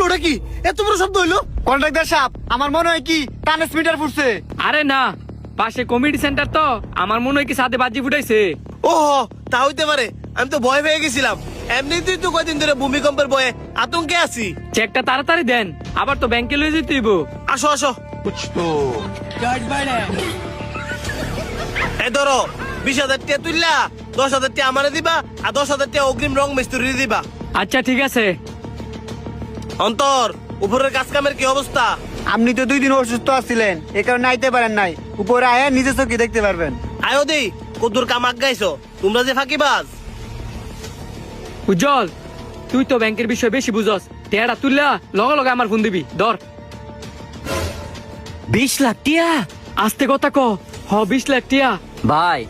উঠলো কি এত বড় শব্দ হইলো? কন্ট্রাক্টর সাহেব, আমার মনে হয় কি ট্রান্সমিটার ফুটছে। আরে না, পাশে কমিউনিটি সেন্টার তো, আমার মনে হয় কি সাথে বাজি ফুটাইছে। ওহো, তা হইতে পারে। আমি তো ভয় পেয়ে গেছিলাম। এমনিতেই তো কয়দিন ধরে ভূমিকম্পের ভয়ে আতঙ্কে আছি। চেকটা তাড়াতাড়ি দেন, আবার তো ব্যাংকে লয়ে যেতে হইব। আসো আসো। এই ধরো 20,000 টাকা তুললা, 10,000 টাকা আমারে দিবা আর 10,000 টাকা অগ্রিম রং মিস্ত্রি দিবা। আচ্ছা ঠিক আছে। অন্তর, উপরের কাজ কামের কি অবস্থা? আপনি তো 2 দিন অসুস্থ আছিলেন, এ কারণে আইতে পারেন নাই। উপরে আয়া নিজে চোখে দেখতে পারবেন। আয়ো দেই কদ্দুর কাম আগাইছো তোমরা যে ফাঁকিবাজ। উজ্জ্বল, তুই তো ব্যাংকের বিষয় বেশি বুঝস। টেয়াটা তুললা লগে লগে আমার ফোন দিবি, ধর। 20 লাখ টিয়া আস্তে কথা ক। হ, 20 লাখ টিয়া। ভাই